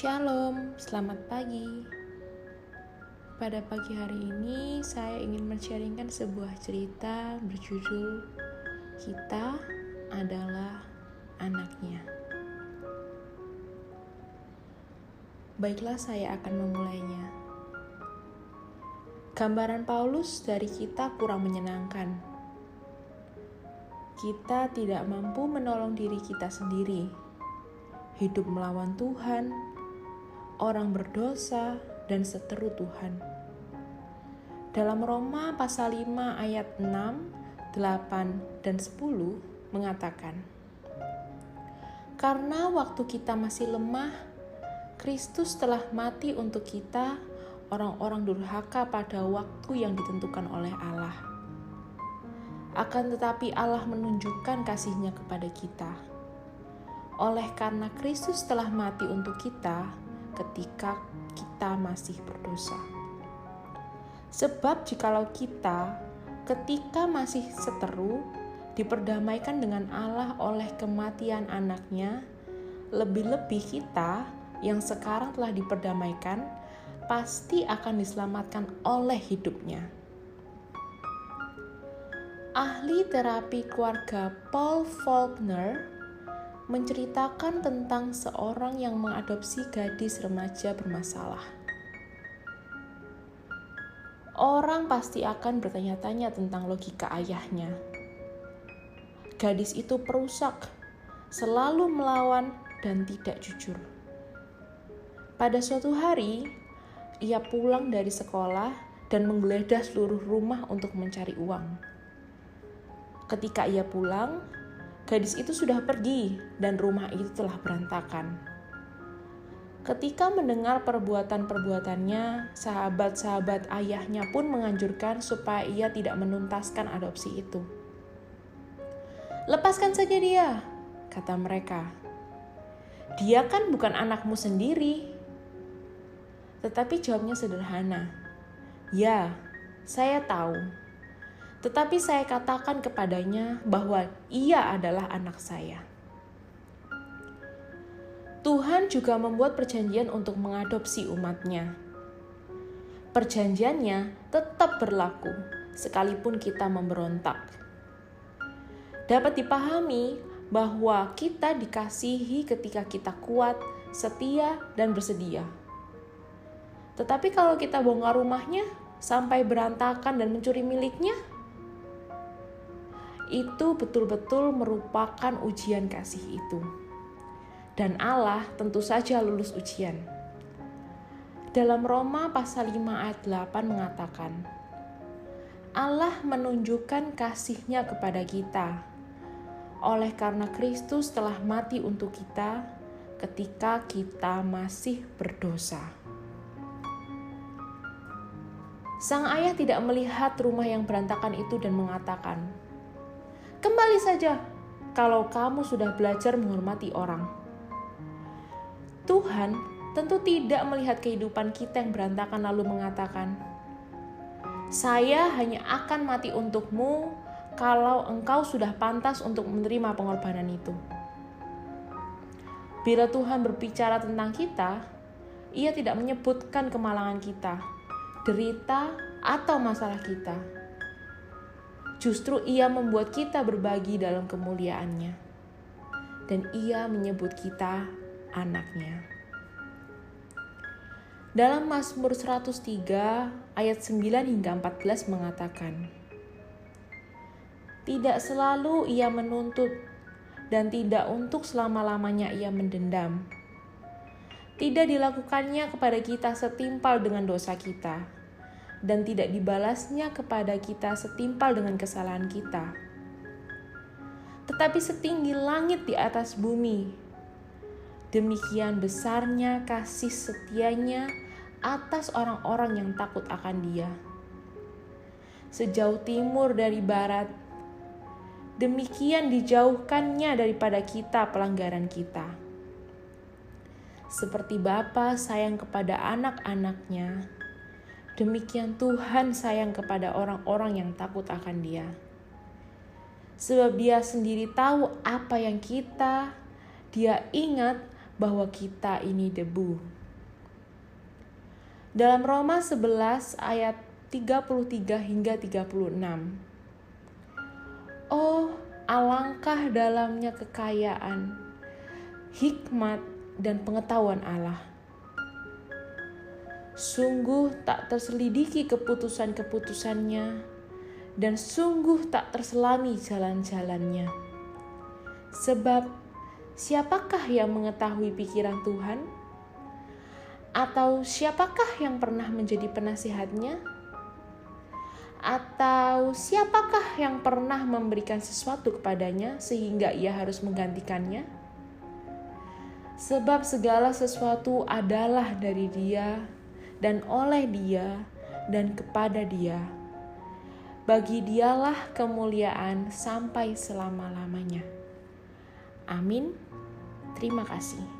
Shalom, selamat pagi. Pada pagi hari ini saya ingin men-sharingkan sebuah cerita berjudul Kita Adalah Anaknya. Baiklah, saya akan memulainya. Gambaran Paulus dari kita kurang menyenangkan. Kita tidak mampu menolong diri kita sendiri. Hidup melawan Tuhan, orang berdosa, dan seteru Tuhan. Dalam Roma pasal 5 ayat 6, 8, dan 10 mengatakan, karena waktu kita masih lemah, Kristus telah mati untuk kita, orang-orang durhaka pada waktu yang ditentukan oleh Allah. Akan tetapi Allah menunjukkan kasih-Nya kepada kita. Oleh karena Kristus telah mati untuk kita, ketika kita masih berdosa. Sebab jikalau kita ketika masih seteru diperdamaikan dengan Allah oleh kematian anaknya, lebih-lebih kita yang sekarang telah diperdamaikan pasti akan diselamatkan oleh hidupnya. Ahli terapi keluarga Paul Faulkner menceritakan tentang seorang yang mengadopsi gadis remaja bermasalah. Orang pasti akan bertanya-tanya tentang logika ayahnya. Gadis itu perusak, selalu melawan dan tidak jujur. Pada suatu hari, ia pulang dari sekolah dan menggeledah seluruh rumah untuk mencari uang. Ketika ia pulang, gadis itu sudah pergi dan rumah itu telah berantakan. Ketika mendengar perbuatan-perbuatannya, sahabat-sahabat ayahnya pun menganjurkan supaya ia tidak menuntaskan adopsi itu. "Lepaskan saja dia," kata mereka. "Dia kan bukan anakmu sendiri." Tetapi jawabnya sederhana. "Ya, saya tahu. Tetapi saya katakan kepadanya bahwa ia adalah anak saya." Tuhan juga membuat perjanjian untuk mengadopsi umat-Nya. Perjanjiannya tetap berlaku sekalipun kita memberontak. Dapat dipahami bahwa kita dikasihi ketika kita kuat, setia, dan bersedia. Tetapi kalau kita bongkar rumahnya sampai berantakan dan mencuri miliknya, itu betul-betul merupakan ujian kasih itu. Dan Allah tentu saja lulus ujian. Dalam Roma pasal 5 ayat 8 mengatakan, Allah menunjukkan kasih-Nya kepada kita, oleh karena Kristus telah mati untuk kita ketika kita masih berdosa. Sang ayah tidak melihat rumah yang berantakan itu dan mengatakan, "Kembali saja kalau kamu sudah belajar menghormati orang." Tuhan tentu tidak melihat kehidupan kita yang berantakan lalu mengatakan, "Saya hanya akan mati untukmu kalau engkau sudah pantas untuk menerima pengorbanan itu." Bila Tuhan berbicara tentang kita, Ia tidak menyebutkan kemalangan kita, derita, atau masalah kita. Justru Ia membuat kita berbagi dalam kemuliaan-Nya. Dan Ia menyebut kita anaknya. Dalam Mazmur 103 ayat 9 hingga 14 mengatakan, tidak selalu Ia menuntut dan tidak untuk selama-lamanya Ia mendendam. Tidak dilakukannya kepada kita setimpal dengan dosa kita, dan tidak dibalasnya kepada kita setimpal dengan kesalahan kita. Tetapi setinggi langit di atas bumi, demikian besarnya kasih setia-Nya atas orang-orang yang takut akan Dia. Sejauh timur dari barat, demikian dijauhkannya daripada kita pelanggaran kita. Seperti Bapa sayang kepada anak-anaknya, demikian Tuhan sayang kepada orang-orang yang takut akan Dia. Sebab Dia sendiri tahu apa yang Dia ingat bahwa kita ini debu. Dalam Roma 11 ayat 33 hingga 36. Oh, alangkah dalamnya kekayaan, hikmat, dan pengetahuan Allah. Sungguh tak terselidiki keputusan-keputusannya, dan sungguh tak terselami jalan-jalannya. Sebab, siapakah yang mengetahui pikiran Tuhan? Atau siapakah yang pernah menjadi penasihatnya? Atau siapakah yang pernah memberikan sesuatu kepadanya sehingga ia harus menggantikannya? Sebab segala sesuatu adalah dari Dia, dan oleh Dia, dan kepada Dia. Bagi Dialah kemuliaan sampai selama-lamanya. Amin. Terima kasih.